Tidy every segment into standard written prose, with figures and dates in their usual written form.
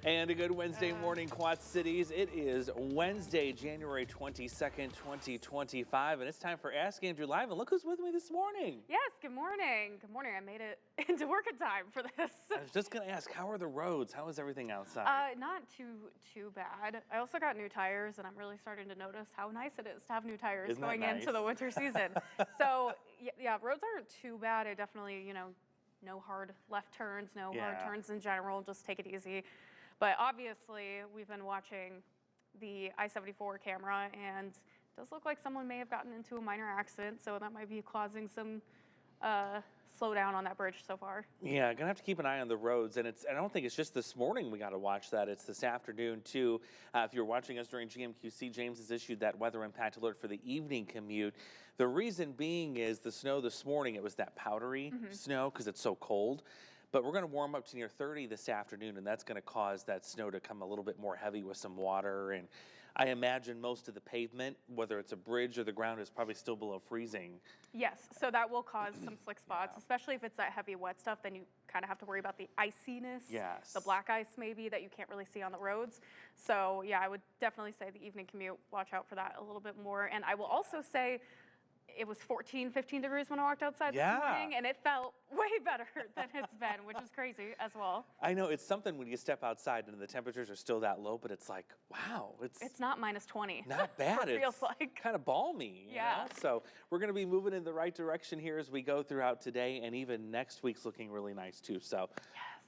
And a good Wednesday morning, Quad Cities. It is Wednesday, January 22nd, 2025, and it's time for Ask Andrew Live. And look who's with me this morning. Yes, good morning. Good morning. I made it into work in time for this. I was just going to ask, how are the roads? How is everything outside? Not too bad. I also got new tires, and I'm really starting to notice how nice it is to have new tires Isn't that going nice? into the winter season. So, yeah, roads aren't too bad. I definitely, no hard left turns, no hard turns in general. Just take it easy. But obviously, we've been watching the I-74 camera, and it does look like someone may have gotten into a minor accident, so that might be causing some slowdown on that bridge so far. Yeah, gonna have to keep an eye on the roads, and I don't think it's just this morning we got to watch that. It's this afternoon too. If you're watching us during GMQC, James has issued that weather impact alert for the evening commute. The reason being is the snow this morning. It was that powdery snow because it's so cold. But we're going to warm up to near 30 this afternoon, and that's going to cause that snow to come a little bit more heavy with some water. And I imagine most of the pavement, whether it's a bridge or the ground, is probably still below freezing. Yes, so that will cause some slick spots, especially if it's that heavy wet stuff. Then you kind of have to worry about the iciness, the black ice maybe that you can't really see on the roads. So yeah, I would definitely say the evening commute, watch out for that a little bit more. And I will also say, it was 15 degrees when I walked outside this morning, and it felt way better than it's been, which is crazy as well. I know it's something when you step outside and the temperatures are still that low, but it's like, wow, it's not minus 20. Not bad. It feels like kind of balmy. You know? So we're going to be moving in the right direction here as we go throughout today, and even next week's looking really nice too. So.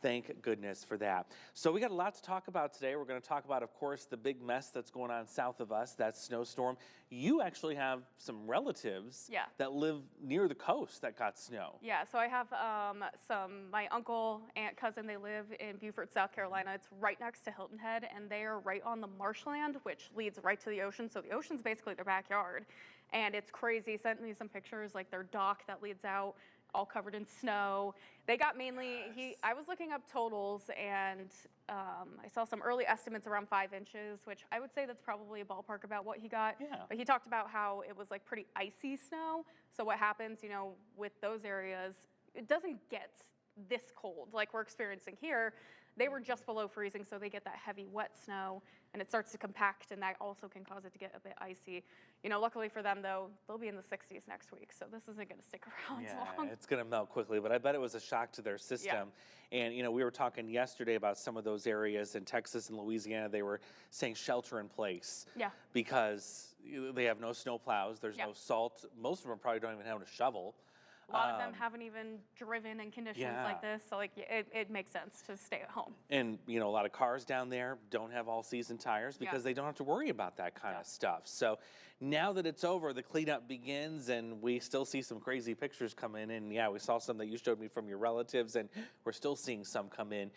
Thank goodness for that. So we got a lot to talk about today. We're going to talk about, of course, the big mess that's going on south of us, that snowstorm. You actually have some relatives that live near the coast that got snow. Yeah, so I have my uncle, aunt, cousin, they live in Beaufort, South Carolina. It's right next to Hilton Head, and they are right on the marshland, which leads right to the ocean. So the ocean's basically their backyard. And it's crazy. Sent me some pictures, like their dock that leads out, all covered in snow. They got mainly, I was looking up totals, and I saw some early estimates around 5 inches, which I would say that's probably a ballpark about what he got. But he talked about how it was like pretty icy snow. So what happens, with those areas, it doesn't get this cold like we're experiencing here. They were just below freezing, so they get that heavy wet snow, and it starts to compact, and that also can cause it to get a bit icy. Luckily for them, though, they'll be in the 60s next week, so this isn't going to stick around long. It's going to melt quickly, but I bet it was a shock to their system. And, we were talking yesterday about some of those areas in Texas and Louisiana. They were saying shelter in place because they have no snow plows, there's no salt. Most of them probably don't even have a shovel. A lot of them haven't even driven in conditions like this, so it makes sense to stay at home. And a lot of cars down there don't have all-season tires because they don't have to worry about that kind of stuff. So now that it's over, the cleanup begins, and we still see some crazy pictures come in. And we saw some that you showed me from your relatives, and we're still seeing some come in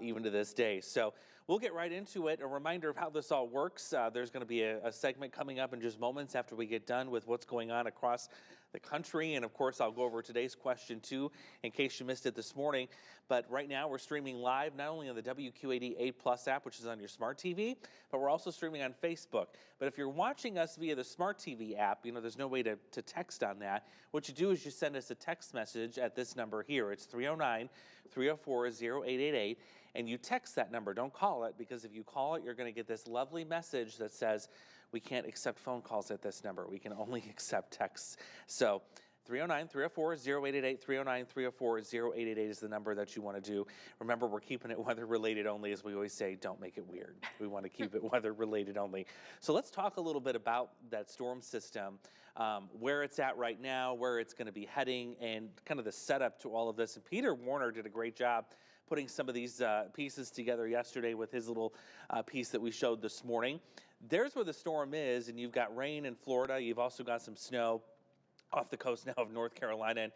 even to this day. So we'll get right into it. A reminder of how this all works. There's going to be a segment coming up in just moments after we get done with what's going on across the country. And of course, I'll go over today's question too, in case you missed it this morning. But right now we're streaming live, not only on the WQ88 Plus app, which is on your smart TV, but we're also streaming on Facebook. But if you're watching us via the smart TV app, there's no way to text on that. What you do is you send us a text message at this number here. It's 309-304-0888. And you text that number. Don't call it, because if you call it, you're going to get this lovely message that says, we can't accept phone calls at this number. We can only accept texts. So 309-304-0888, 309-304-0888 is the number that you want to do. Remember, we're keeping it weather-related only. As we always say, don't make it weird. We want to keep it weather-related only. So let's talk a little bit about that storm system, where it's at right now, where it's going to be heading, and kind of the setup to all of this. And Peter Warner did a great job putting some of these pieces together yesterday with his little piece that we showed this morning. There's where the storm is, and you've got rain in Florida. You've also got some snow off the coast now of North Carolina and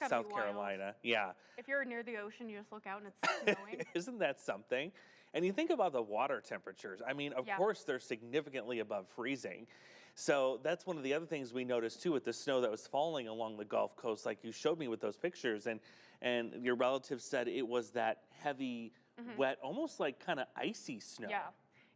South Carolina. Yeah. If you're near the ocean, you just look out and it's snowing. Isn't that something? And you think about the water temperatures. I mean, of course, they're significantly above freezing. So that's one of the other things we noticed too with the snow that was falling along the Gulf Coast, like you showed me with those pictures. And your relatives said it was that heavy, wet, almost like kind of icy snow.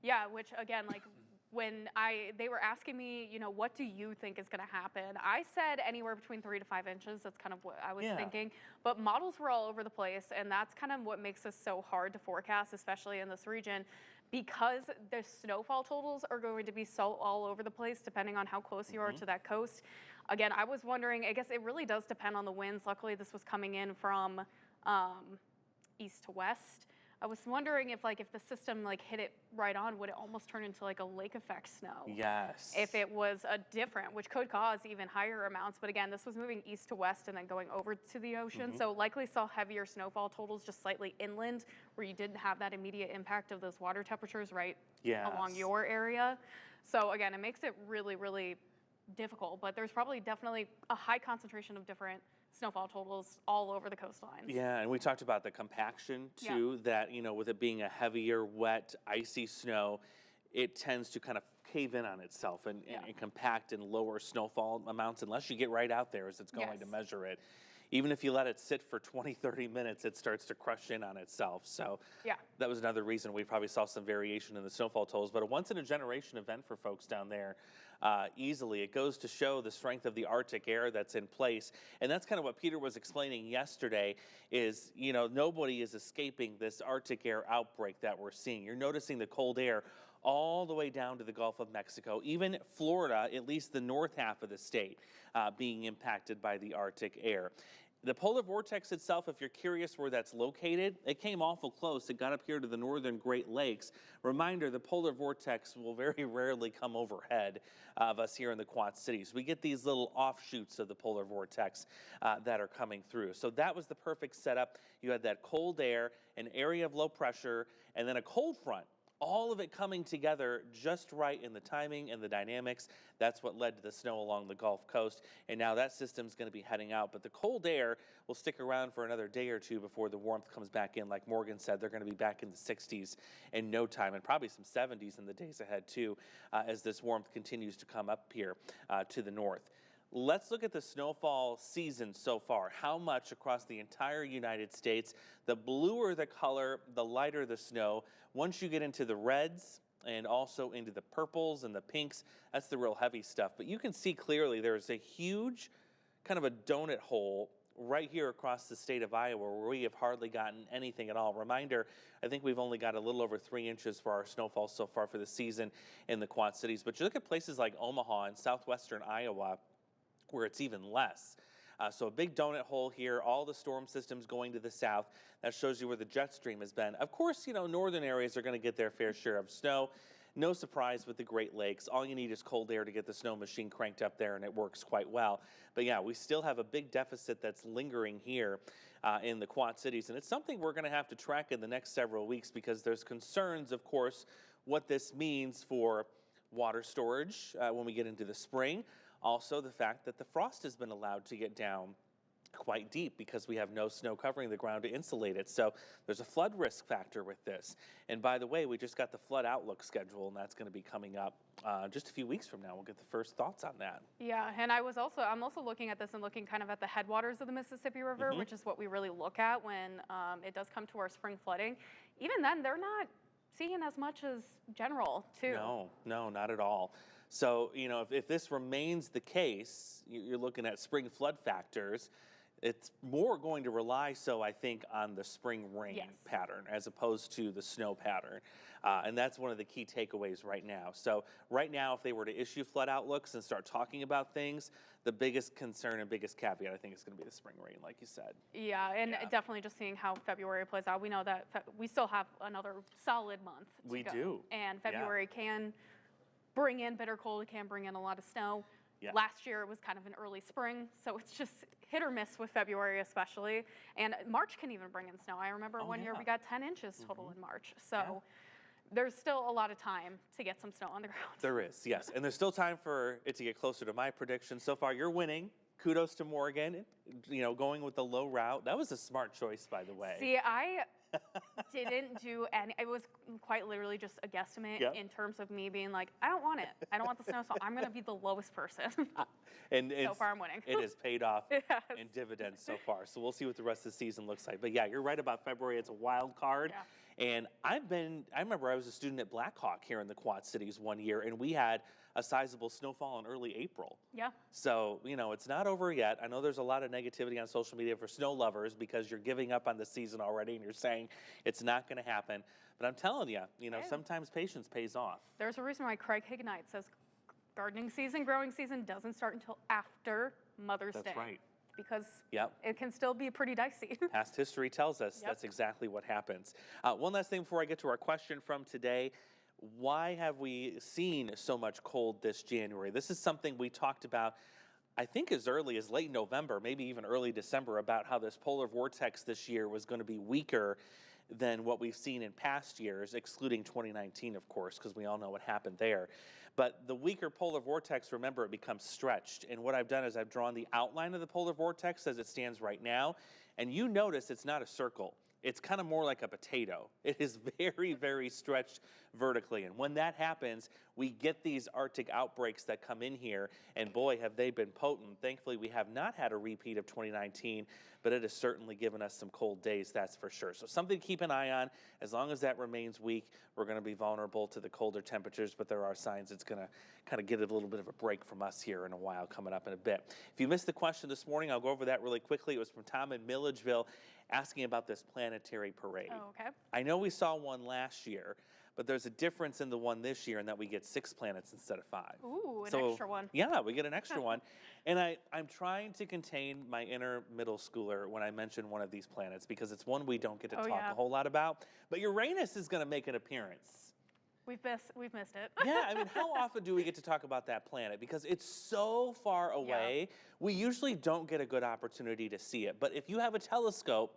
Yeah, which again, like when they were asking me, what do you think is going to happen? I said anywhere between 3 to 5 inches. That's kind of what I was thinking. But models were all over the place, and that's kind of what makes us so hard to forecast, especially in this region, because the snowfall totals are going to be so all over the place depending on how close you are to that coast. Again, I was wondering, I guess it really does depend on the winds. Luckily, this was coming in from east to west. I was wondering if the system hit it right on, would it almost turn into a lake effect snow? Yes. If it was a different, which could cause even higher amounts. But again, this was moving east to west and then going over to the ocean. So likely saw heavier snowfall totals just slightly inland where you didn't have that immediate impact of those water temperatures right along your area. So again, it makes it really, really difficult, but there's definitely a high concentration of different snowfall totals all over the coastline. Yeah, and we talked about the compaction too, that, with it being a heavier, wet, icy snow, it tends to kind of cave in on itself and compact in lower snowfall amounts unless you get right out there as it's going to measure it. Even if you let it sit for 20, 30 minutes, it starts to crush in on itself. So that was another reason we probably saw some variation in the snowfall totals, but a once-in-a-generation event for folks down there. Easily. It goes to show the strength of the Arctic air that's in place. And that's kind of what Peter was explaining yesterday is, nobody is escaping this Arctic air outbreak that we're seeing. You're noticing the cold air all the way down to the Gulf of Mexico, even Florida, at least the north half of the state, being impacted by the Arctic air. The polar vortex itself, if you're curious where that's located, it came awful close. It got up here to the northern Great Lakes. Reminder, the polar vortex will very rarely come overhead of us here in the Quad Cities. We get these little offshoots of the polar vortex that are coming through. So that was the perfect setup. You had that cold air, an area of low pressure, and then a cold front. All of it coming together just right in the timing and the dynamics. That's what led to the snow along the Gulf Coast. And now that system's going to be heading out. But the cold air will stick around for another day or two before the warmth comes back in. Like Morgan said, they're going to be back in the 60s in no time, and probably some 70s in the days ahead too, as this warmth continues to come up here to the north. Let's look at the snowfall season so far. How much across the entire United States? The bluer the color, the lighter the snow. Once you get into the reds and also into the purples and the pinks, that's the real heavy stuff. But you can see clearly there's a huge kind of a donut hole right here across the state of Iowa where we have hardly gotten anything at all. Reminder, I think we've only got a little over 3 inches for our snowfall so far for the season in the Quad Cities. But you look at places like Omaha and southwestern Iowa, where it's even less. So a big donut hole here, all the storm systems going to the south. That shows you where the jet stream has been. Of course, northern areas are going to get their fair share of snow. No surprise with the Great Lakes. All you need is cold air to get the snow machine cranked up there, and it works quite well. But yeah, we still have a big deficit that's lingering here in the Quad Cities, and it's something we're going to have to track in the next several weeks because there's concerns, of course, what this means for water storage when we get into the spring. Also, the fact that the frost has been allowed to get down quite deep because we have no snow covering the ground to insulate it. So there's a flood risk factor with this. And by the way, we just got the flood outlook schedule, and that's going to be coming up just a few weeks from now. We'll get the first thoughts on that. Yeah, and I'm also looking at this and looking kind of at the headwaters of the Mississippi River, which is what we really look at when it does come to our spring flooding. Even then, they're not seeing as much as general, too. No, not at all. So, if this remains the case, you're looking at spring flood factors. It's more going to rely, I think, on the spring rain pattern as opposed to the snow pattern. And that's one of the key takeaways right now. So right now, if they were to issue flood outlooks and start talking about things, the biggest concern and biggest caveat, I think, is going to be the spring rain, like you said. Yeah, and definitely just seeing how February plays out. We know that we still have another solid month to We go. do. And February can bring in bitter cold. It can bring in a lot of snow. Yeah. Last year it was kind of an early spring, so it's just hit or miss with February especially. And March can even bring in snow. I remember one year we got 10 inches total in March. So there's still a lot of time to get some snow on the ground. There is, yes. And there's still time for it to get closer to my prediction. So far, you're winning kudos to Morgan, going with the low route. That was a smart choice, by the way. See, I didn't do any. It was quite literally just a guesstimate Yep. in terms of me being like, I don't want it. I don't want the snow, so I'm gonna be the lowest person. And So far, I'm winning. It has paid off It has. in dividends so far. So we'll see what the rest of the season looks like. But yeah, you're right about February. It's a wild card. Yeah. And I remember I was a student at Blackhawk here in the Quad Cities one year, and we had a sizable snowfall in early April. Yeah. So, it's not over yet. I know there's a lot of negativity on social media for snow lovers because you're giving up on the season already and you're saying it's not going to happen. But I'm telling you, sometimes patience pays off. There's a reason why Craig Hignite says gardening season, growing season doesn't start until after Mother's Day. That's right. Because Yep. it can still be pretty dicey. Past history tells us Yep. that's exactly what happens. One last thing before I get to our question from today. Why have we seen so much cold this January? This is something we talked about, I think, as early as late November, maybe even early December, about how this polar vortex this year was going to be weaker than what we've seen in past years, excluding 2019, of course, because we all know what happened there. But the weaker polar vortex, remember, it becomes stretched. And what I've done is I've drawn the outline of the polar vortex as it stands right now. And you notice it's not a circle. It's kind of more like a potato. It is very, very stretched vertically. And when that happens, we get these Arctic outbreaks that come in here. And boy, have they been potent. Thankfully, we have not had a repeat of 2019, but it has certainly given us some cold days, that's for sure. So something to keep an eye on. As long as that remains weak, we're going to be vulnerable to the colder temperatures, but there are signs it's going to kind of get a little bit of a break from us here in a while, coming up in a bit. If you missed the question this morning, I'll go over that really quickly. It was from Tom in Milledgeville asking about this planetary parade. Oh, okay. I know we saw one last year, but there's a difference in the one this year in that we get 6 planets instead of 5. Ooh, an extra one. Yeah, we get an extra one. And I'm trying to contain my inner middle schooler when I mention one of these planets because it's one we don't get to talk yeah. a whole lot about. But Uranus is going to make an appearance. We've missed it. Yeah, I mean, how often do we get to talk about that planet? Because it's so far away, we usually don't get a good opportunity to see it. But if you have a telescope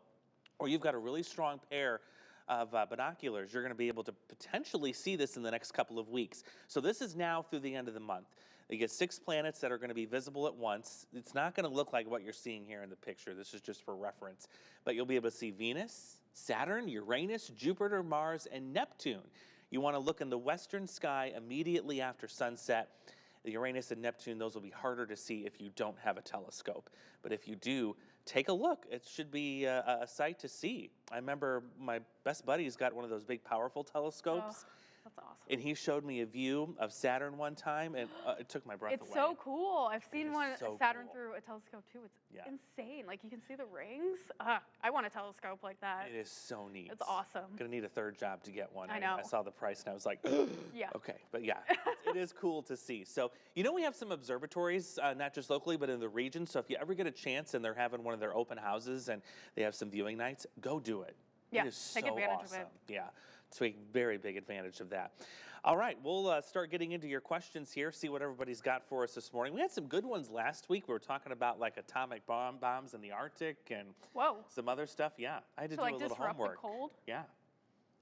or you've got a really strong pair of binoculars, you're going to be able to potentially see this in the next couple of weeks. So this is now through the end of the month. You get 6 planets that are going to be visible at once. It's not going to look like what you're seeing here in the picture. This is just for reference. But you'll be able to see Venus, Saturn, Uranus, Jupiter, Mars, and Neptune. You want to look in the western sky immediately after sunset. The Uranus and Neptune, those will be harder to see if you don't have a telescope. But if you do, take a look. It should be a sight to see. I remember my best buddy's got one of those big, powerful telescopes. Oh, that's awesome. And he showed me a view of Saturn one time, and it took my breath away. It's so cool. I've seen is one so Saturn cool. through a telescope too. It's Yeah. insane. Like you can see the rings. I want a telescope like that. It is so neat. It's awesome. Gonna need a third job to get one. I know. I saw the price and I was like, Yeah. okay. But yeah, it is cool to see. So, we have some observatories, not just locally, but in the region. So if you ever get a chance and they're having one of their open houses and they have some viewing nights, go do it. Yeah, It is take so advantage awesome. of it. Yeah, take very big advantage of that. All right, we'll start getting into your questions here, see what everybody's got for us this morning. We had some good ones last week. We were talking about like atomic bombs in the Arctic and Whoa. some other stuff. Yeah, I had to To do like a little disrupt the homework. cold? Yeah.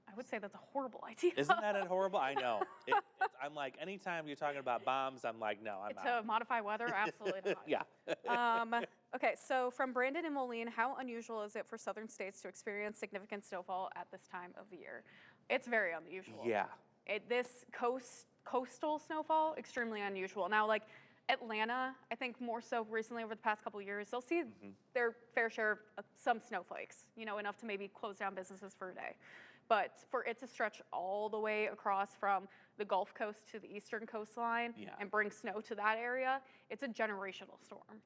I would say that's a horrible idea. Isn't that horrible? I know. I'm like, anytime you're talking about bombs, I'm like, no, I'm To out. modify weather? Absolutely not. Yeah. Okay, so from Brandon and Moline, how unusual is it for southern states to experience significant snowfall at this time of the year? It's very unusual. Yeah. This coastal snowfall, extremely unusual. Now, like Atlanta, I think more so recently over the past couple of years, they'll see their fair share of some snowflakes, enough to maybe close down businesses for a day. But for it to stretch all the way across from the Gulf Coast to the eastern coastline and bring snow to that area, it's a generational storm.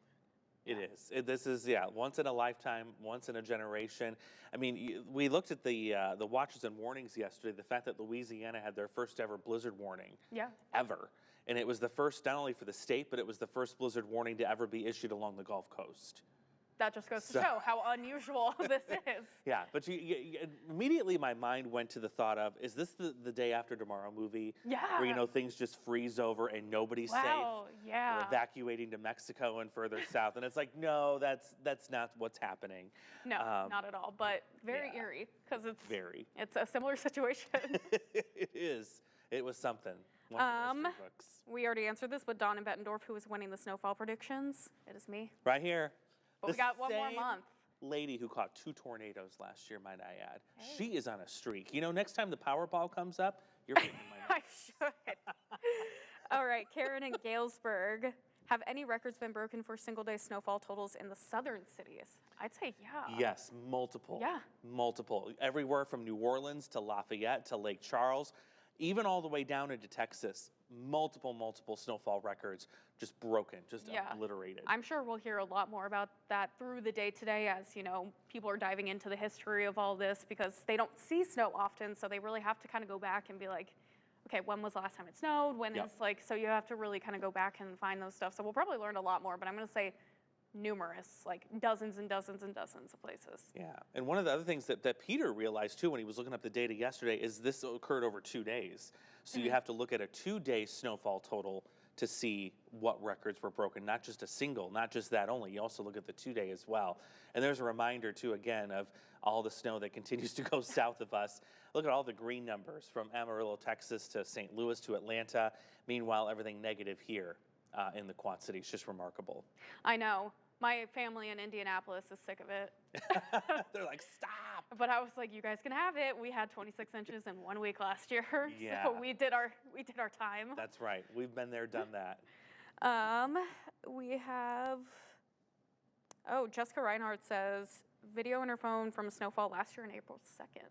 It is. This is, once in a lifetime, once in a generation. I mean, we looked at the watches and warnings yesterday, the fact that Louisiana had their first ever blizzard warning ever. And it was the first, not only for the state, but it was the first blizzard warning to ever be issued along the Gulf Coast. That just goes to show how unusual this is. Yeah, but immediately my mind went to the thought of, is this the Day After Tomorrow movie? Yeah. Where, things just freeze over and nobody's Wow, safe. yeah. We're evacuating to Mexico and further south. And it's like, no, that's not what's happening. No, not at all. But very eerie because it's a similar situation. It is. It was something. One for the history books. We already answered this, but Dawn in Bettendorf, who is winning the snowfall predictions? It is me. Right here. But we got one more month. Lady who caught 2 tornadoes last year, might I add. Hey. She is on a streak. You know, next time the Powerball comes up, you're picking my I should. All right, Karen in Galesburg. Have any records been broken for single-day snowfall totals in the southern cities? I'd say yeah. Yes, multiple. Yeah. Multiple. Everywhere from New Orleans to Lafayette to Lake Charles, even all the way down into Texas. Multiple snowfall records just broken, just obliterated. I'm sure we'll hear a lot more about that through the day today as, you know, people are diving into the history of all this because they don't see snow often, so they really have to kind of go back and be like, okay, when was the last time it snowed? When is like, so you have to really kind of go back and find those stuff. So we'll probably learn a lot more, but I'm going to say numerous, like dozens and dozens and dozens of places. Yeah, and one of the other things that Peter realized too when he was looking up the data yesterday is this occurred over 2 days. So you have to look at a 2-day snowfall total to see what records were broken, not just a single, not just that only. You also look at the 2-day as well. And there's a reminder too, again, of all the snow that continues to go south of us. Look at all the green numbers from Amarillo, Texas to St. Louis to Atlanta. Meanwhile, everything negative here in the Quad Cities. Just remarkable. I know. My family in Indianapolis is sick of it. They're like, stop. But I was like, you guys can have it. We had 26 inches in 1 week last year. Yeah. So we did our time. That's right. We've been there, done that. We have, oh, Jessica Reinhardt says, video on her phone from a snowfall last year on April 2nd.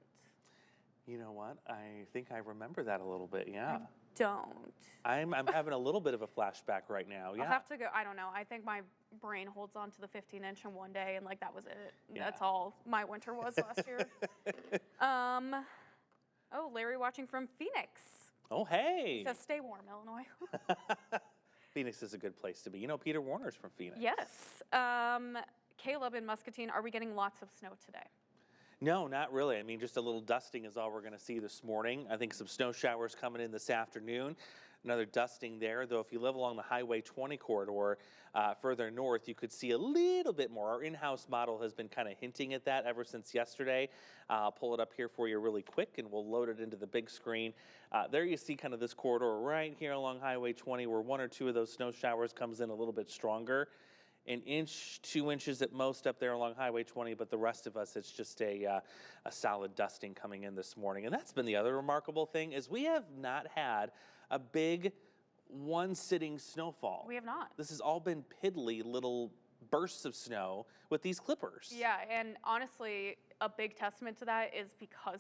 You know what? I think I remember that a little bit, yeah. Don't. I'm having a little bit of a flashback right now, yeah. I'll have to go, I don't know. I think my brain holds on to the 15-inch in one day, and like that was it. Yeah. That's all my winter was last year. Oh, Larry watching from Phoenix. Oh, hey. He says, stay warm, Illinois. Phoenix is a good place to be. You know, Peter Warner's from Phoenix. Yes. Caleb in Muscatine, are we getting lots of snow today? No, not really. I mean, just a little dusting is all we're going to see this morning. I think some snow showers coming in this afternoon. Another dusting there, though if you live along the Highway 20 corridor further north, you could see a little bit more. Our in-house model has been kind of hinting at that ever since yesterday. I'll pull it up here for you really quick, and we'll load it into the big screen. There you see kind of this corridor right here along Highway 20 where 1 or 2 of those snow showers comes in a little bit stronger. 1 inch, 2 inches at most up there along Highway 20, but the rest of us, it's just a solid dusting coming in this morning. And that's been the other remarkable thing is we have not had a big one-sitting snowfall. We have not. This has all been piddly little bursts of snow with these clippers. Yeah, and honestly, a big testament to that is because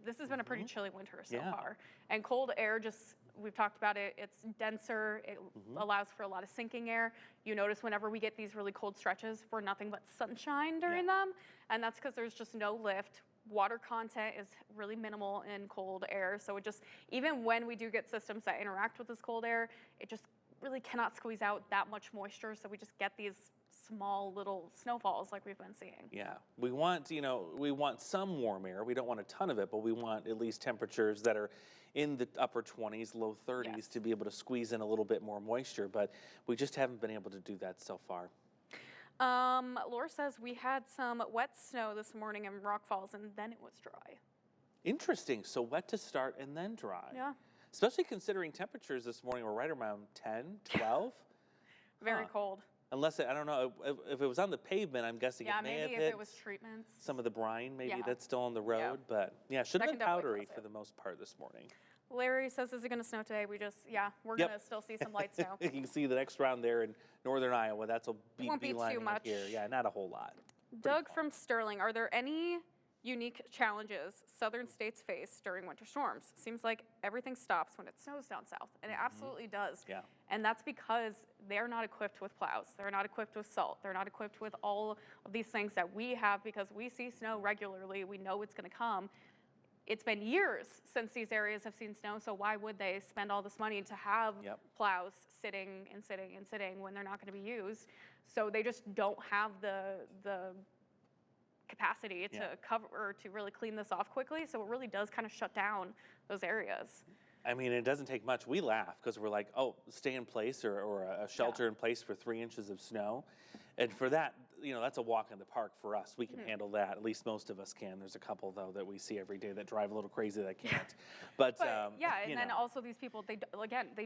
this has been a pretty chilly winter so far. And cold air just, we've talked about it, it's denser, it allows for a lot of sinking air. You notice whenever we get these really cold stretches, we're nothing but sunshine during them. And that's because there's just no lift. Water content is really minimal in cold air. So it just, even when we do get systems that interact with this cold air, it just really cannot squeeze out that much moisture. So we just get these small little snowfalls like we've been seeing. Yeah, we want, you know, we want some warm air. We don't want a ton of it, but we want at least temperatures that are in the upper 20s, low 30s to be able to squeeze in a little bit more moisture, but we just haven't been able to do that so far. Laura says we had some wet snow this morning in Rock Falls and then it was dry. Interesting, so wet to start and then dry. Yeah. Especially considering temperatures this morning were right around 10, 12. Very cold. Unless, I don't know, if it was on the pavement, I'm guessing it may have hit. Yeah, maybe if it was treatments. Some of the brine, maybe that's still on the road. But yeah, should have been powdery for the most part this morning. Larry says, is it going to snow today? We just, we're going to still see some light snow. You can see the next round there in northern Iowa. That's a won't be too much here. Yeah, not a whole lot. Doug from Sterling, are there any unique challenges southern states face during winter storms? Seems like everything stops when it snows down south, and it absolutely does. Yeah. And that's because they're not equipped with plows. They're not equipped with salt. They're not equipped with all of these things that we have because we see snow regularly. We know it's going to come. It's been years since these areas have seen snow, so why would they spend all this money to have plows sitting and sitting and sitting when they're not going to be used? So they just don't have the capacity to cover or to really clean this off quickly. So it really does kind of shut down those areas. I mean, it doesn't take much. We laugh because we're like, oh, stay in place or a shelter in place for 3 inches of snow. And for that, that's a walk in the park for us. We can handle that. At least most of us can. There's a couple though that we see every day that drive a little crazy that can't. But yeah, and you then know, also these people, they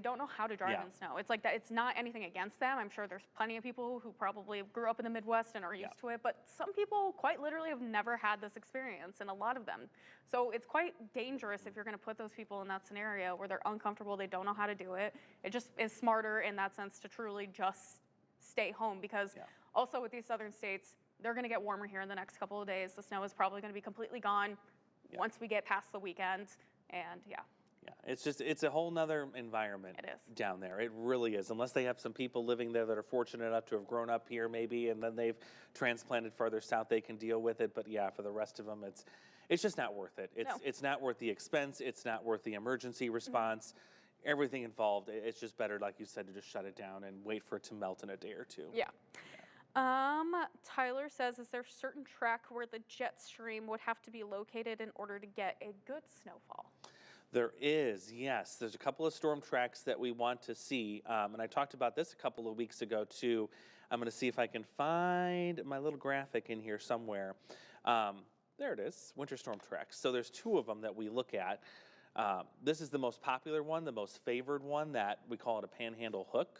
don't know how to drive Yeah. in snow. It's like that. It's not anything against them. I'm sure there's plenty of people who probably grew up in the Midwest and are used to it, but some people quite literally have never had this experience, and a lot of them. So it's quite dangerous if you're going to put those people in that scenario where they're uncomfortable, they don't know how to do it. It just is smarter in that sense to truly just stay home, because also with these southern states, they're going to get warmer here in the next couple of days. The snow is probably going to be completely gone once we get past the weekend, and Yeah, it's a whole nother environment It is. down there. It really is. Unless they have some people living there that are fortunate enough to have grown up here maybe, and then they've transplanted farther south, they can deal with it. But yeah, for the rest of them, it's just not worth it. No. It's not worth the expense. It's not worth the emergency response. Everything involved. It's just better, like you said, to just shut it down and wait for it to melt in a day or two. Yeah. Tyler says, is there a certain track where the jet stream would have to be located in order to get a good snowfall? There is, yes. There's a couple of storm tracks that we want to see. And I talked about this a couple of weeks ago, too. I'm going to see if I can find my little graphic in here somewhere. There it is, winter storm tracks. So there's two of them that we look at. This is the most popular one, the most favored one, that we call it a panhandle hook.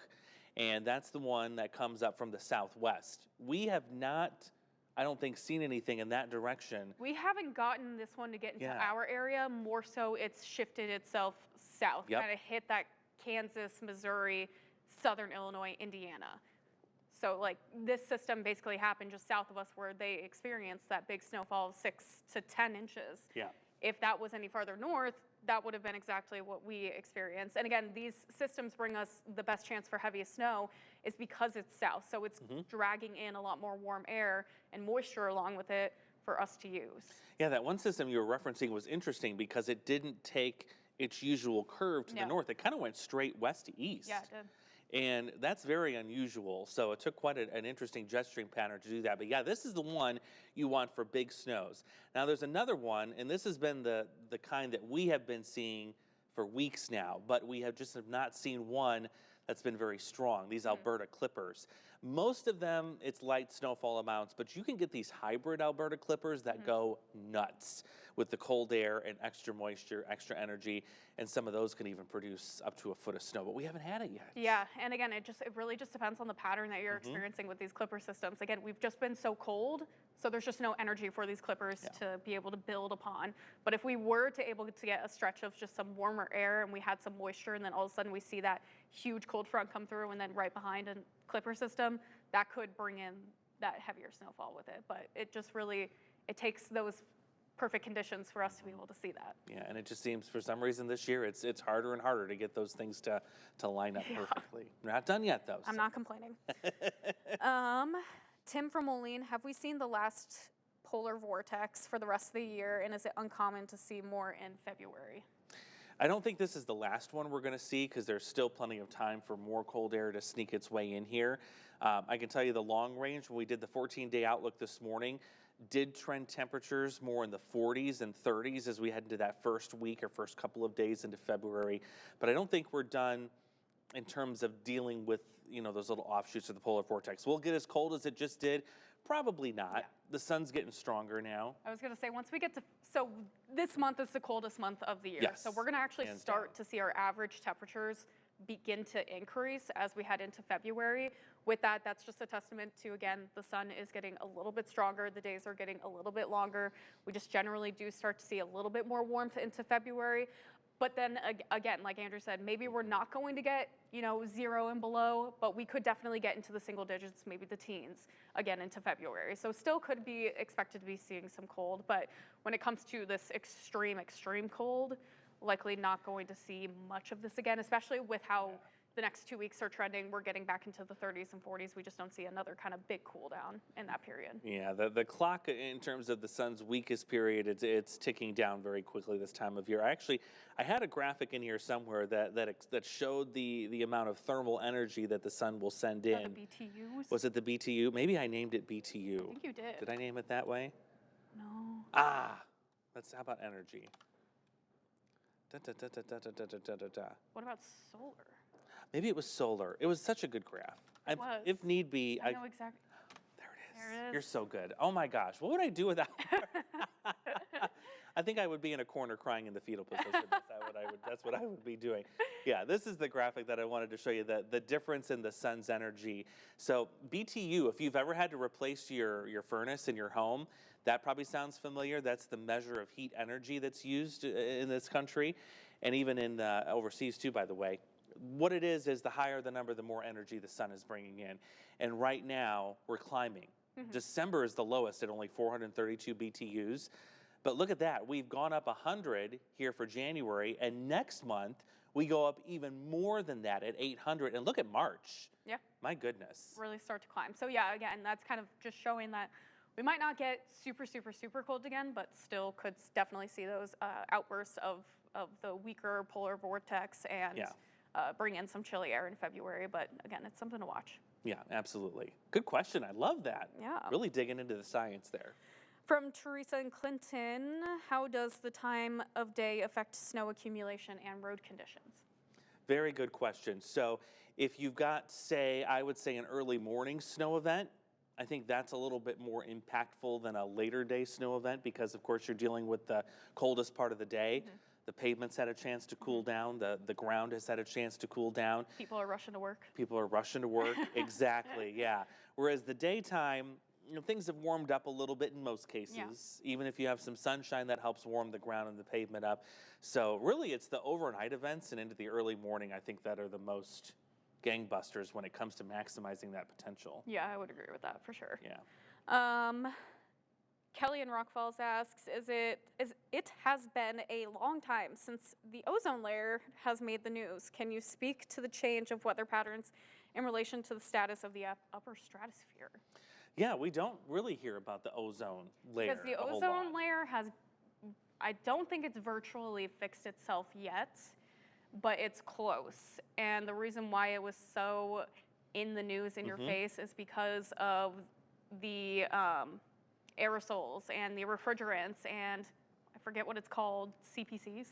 And that's the one that comes up from the southwest. We have not, I don't think, seen anything in that direction. We haven't gotten this one to get into our area. More so, it's shifted itself south, kind of hit that Kansas, Missouri, southern Illinois, Indiana. So like this system basically happened just south of us, where they experienced that big snowfall of 6 to 10 inches. Yeah. If that was any farther north, that would have been exactly what we experienced. And again, these systems bring us the best chance for heaviest snow is because it's south. So it's dragging in a lot more warm air and moisture along with it for us to use. Yeah, that one system you were referencing was interesting because it didn't take its usual curve to the north. It kind of went straight west to east. Yeah, it did. And that's very unusual. So it took quite an interesting jet stream pattern to do that. But yeah, this is the one you want for big snows. Now there's another one, and this has been the kind that we have been seeing for weeks now, but we have not seen one that's been very strong, these Alberta clippers. Most of them, it's light snowfall amounts, but you can get these hybrid Alberta clippers that go nuts with the cold air and extra moisture, extra energy, and some of those can even produce up to a foot of snow, but we haven't had it yet. Yeah, and again, it really just depends on the pattern that you're experiencing with these clipper systems. Again, we've just been so cold, so there's just no energy for these clippers to be able to build upon. But if we were to able to get a stretch of just some warmer air and we had some moisture, and then all of a sudden we see that huge cold front come through, and then right behind a clipper system, that could bring in that heavier snowfall with it. But it just really, it takes those perfect conditions for us to be able to see that. Yeah, and it just seems for some reason this year it's harder and harder to get those things to line up perfectly. We're not done yet though. I'm not complaining. Tim from Moline, have we seen the last polar vortex for the rest of the year, and is it uncommon to see more in February? I don't think this is the last one we're going to see because there's still plenty of time for more cold air to sneak its way in here. I can tell you the long range, when we did the 14-day outlook this morning, did trend temperatures more in the 40s and 30s as we head into that first week or first couple of days into February. But I don't think we're done in terms of dealing with, those little offshoots of the polar vortex. Will it get as cold as it just did? Probably not. Yeah. The sun's getting stronger now. I was going to say, once we get to, so this month is the coldest month of the year. Yes, So we're going to actually hands start down. to see our average temperatures begin to increase as we head into February. With that, that's just a testament to, again, the sun is getting a little bit stronger. The days are getting a little bit longer. We just generally do start to see a little bit more warmth into February. But then again, like Andrew said, maybe we're not going to get, 0 and below, but we could definitely get into the single digits, maybe the teens, again into February. So still could be expected to be seeing some cold, but when it comes to this extreme cold, likely not going to see much of this again, especially with how the next 2 weeks are trending. We're getting back into the 30s and 40s. We just don't see another kind of big cool down in that period. Yeah, the clock in terms of the sun's weakest period, it's ticking down very quickly this time of year. I had a graphic in here somewhere that showed the amount of thermal energy that the sun will send in. The BTUs? Was it the BTU? Maybe I named it BTU. I think you did. Did I name it that way? No. That's how about energy? Da, da, da, da, da, da, da, da, da, da. What about solar? Maybe it was solar. It was such a good graph. It was. If need be, I know exactly. there it is. There There it You're is. so good. Oh my gosh, what would I do without her? I think I would be in a corner crying in the fetal position. That's what I would be doing. Yeah, this is the graphic that I wanted to show you, the difference in the sun's energy. So BTU, if you've ever had to replace your furnace in your home, that probably sounds familiar. That's the measure of heat energy that's used in this country, and even in overseas too, by the way. What it is the higher the number, the more energy the sun is bringing in. And right now, we're climbing. December is the lowest at only 432 BTUs. But look at that. We've gone up 100 here for January, and next month we go up even more than that at 800. And look at March. Yeah. My goodness. Really start to climb. So yeah, again, that's kind of just showing that we might not get super, super, super cold again, but still could definitely see those outbursts of the weaker polar vortex and bring in some chilly air in February. But again, it's something to watch. Yeah, absolutely. Good question. I love that. Yeah. Really digging into the science there. From Teresa and Clinton, how does the time of day affect snow accumulation and road conditions? Very good question. So if you've got, say, I would say an early morning snow event, I think that's a little bit more impactful than a later day snow event because, of course, you're dealing with the coldest part of the day. The pavement's had a chance to cool down. The ground has had a chance to cool down. People are rushing to work. People are rushing to work. Exactly, yeah. Whereas the daytime, things have warmed up a little bit in most cases. Even if you have some sunshine, that helps warm the ground and the pavement up. So really, it's the overnight events and into the early morning, I think, that are the most gangbusters when it comes to maximizing that potential. Yeah, I would agree with that for sure. Yeah. Kelly in Rock Falls asks, it has been a long time since the ozone layer has made the news. Can you speak to the change of weather patterns in relation to the status of the upper stratosphere? Yeah, we don't really hear about the ozone layer. Because the a whole ozone lot. layer has, I don't think it's virtually fixed itself yet, but it's close. And the reason why it was so in the news in your face is because of the aerosols and the refrigerants and I forget what it's called, CPCs?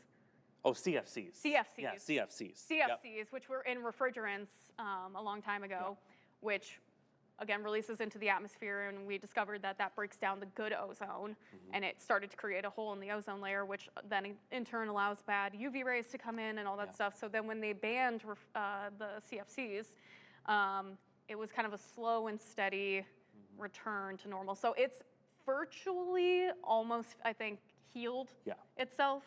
Oh, CFCs. CFCs. Yeah, CFCs. CFCs, which were in refrigerants a long time ago, which again releases into the atmosphere, and we discovered that that breaks down the good ozone, and it started to create a hole in the ozone layer, which then in turn allows bad UV rays to come in and all that stuff. So then when they banned the CFCs, it was kind of a slow and steady return to normal. So it's virtually almost, I think, healed itself,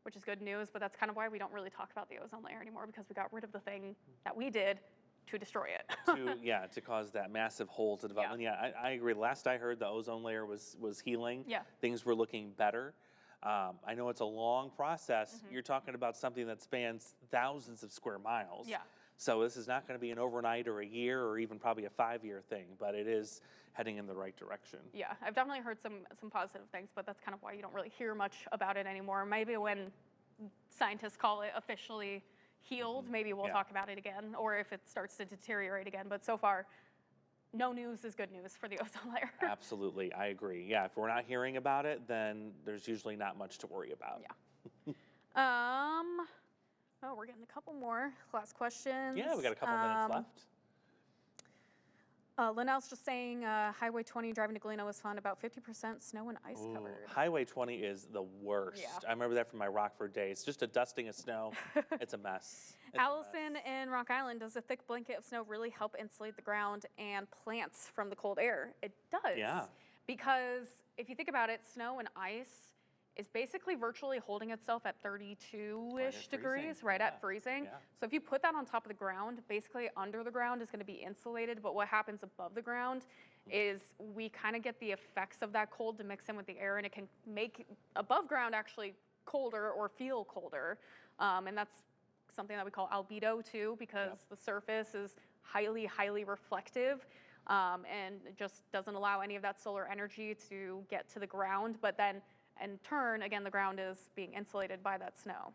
which is good news, but that's kind of why we don't really talk about the ozone layer anymore, because we got rid of the thing that we did to destroy it. to cause that massive hole to develop. And I agree. Last I heard, the ozone layer was healing. Things were looking better. I know it's a long process. You're talking about something that spans thousands of square miles. So this is not going to be an overnight or a year or even probably a 5-year thing, but it is heading in the right direction. Yeah, I've definitely heard some positive things, but that's kind of why you don't really hear much about it anymore. Maybe when scientists call it officially healed, maybe we'll talk about it again, or if it starts to deteriorate again. But so far, no news is good news for the ozone layer. Absolutely, I agree. Yeah, if we're not hearing about it, then there's usually not much to worry about. Oh, we're getting a couple more last questions. Yeah, we got a couple minutes left. Linnell's just saying Highway 20 driving to Galena was fun, about 50% snow and ice covered. Highway 20 is the worst. I remember that from my Rockford days. Just a dusting of snow. It's a mess. Allison in Rock Island, does a thick blanket of snow really help insulate the ground and plants from the cold air? It does. Yeah. Because if you think about it, snow and ice is basically virtually holding itself at 32-ish degrees, right at freezing. So if you put that on top of the ground, basically under the ground is going to be insulated, but what happens above the ground is we kind of get the effects of that cold to mix in with the air, and it can make above ground actually colder or feel colder. And that's something that we call albedo too, because the surface is highly, highly reflective. And it just doesn't allow any of that solar energy to get to the ground, but then in turn, again, the ground is being insulated by that snow.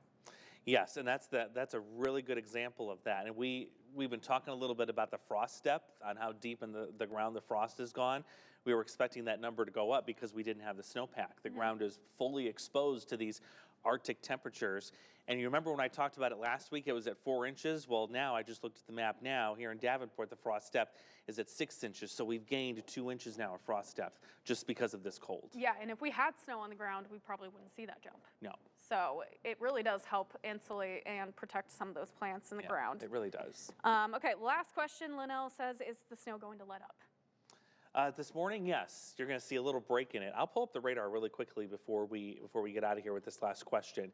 Yes, and that's a really good example of that. And we've been talking a little bit about the frost depth, on how deep in the ground the frost has gone. We were expecting that number to go up because we didn't have the snowpack. The ground is fully exposed to these Arctic temperatures. And you remember when I talked about it last week, it was at 4 inches. Well, now I just looked at the map now. Here in Davenport, the frost depth is at 6 inches. So we've gained 2 inches now of frost depth just because of this cold. Yeah, and if we had snow on the ground, we probably wouldn't see that jump. No. So it really does help insulate and protect some of those plants in the ground. It really does. Okay, last question. Linnell says, is the snow going to let up? This morning, yes, you're going to see a little break in it. I'll pull up the radar really quickly before we get out of here with this last question.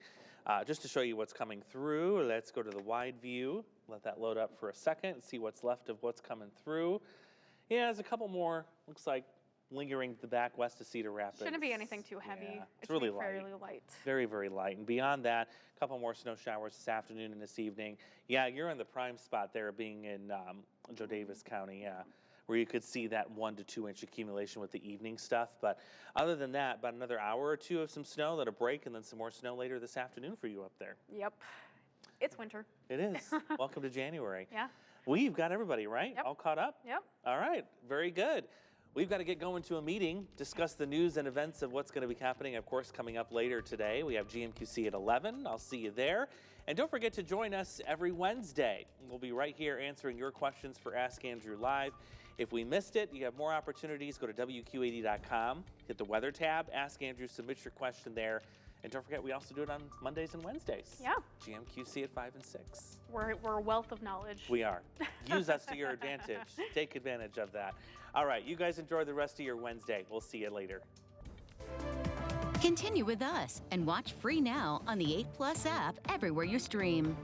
Just to show you what's coming through, let's go to the wide view. Let that load up for a second and see what's left of what's coming through. Yeah, there's a couple more, looks like, lingering to the back west of Cedar Rapids. Shouldn't be anything too heavy. Yeah, It's really fairly light. Very, very light. And beyond that, a couple more snow showers this afternoon and this evening. Yeah, you're in the prime spot there, being in Joe Davis County, yeah, where you could see that 1 to 2 inch accumulation with the evening stuff. But other than that, about another hour or two of some snow, that'll break, and then some more snow later this afternoon for you up there. Yep. It's winter. It is. Welcome to January. Yeah. We've got everybody, right? Yep. All caught up? Yep. All right. Very good. We've got to get going to a meeting, discuss the news and events of what's going to be happening, of course, coming up later today. We have GMQC at 11. I'll see you there. And don't forget to join us every Wednesday. We'll be right here answering your questions for Ask Andrew Live. If we missed it, you have more opportunities. Go to WQ80.com, hit the weather tab, Ask Andrew, submit your question there. And don't forget, we also do it on Mondays and Wednesdays. Yeah. GMQC at 5 and 6. We're a wealth of knowledge. We are. Use us to your advantage. Take advantage of that. All right, you guys enjoy the rest of your Wednesday. We'll see you later. Continue with us and watch free now on the 8 Plus app everywhere you stream.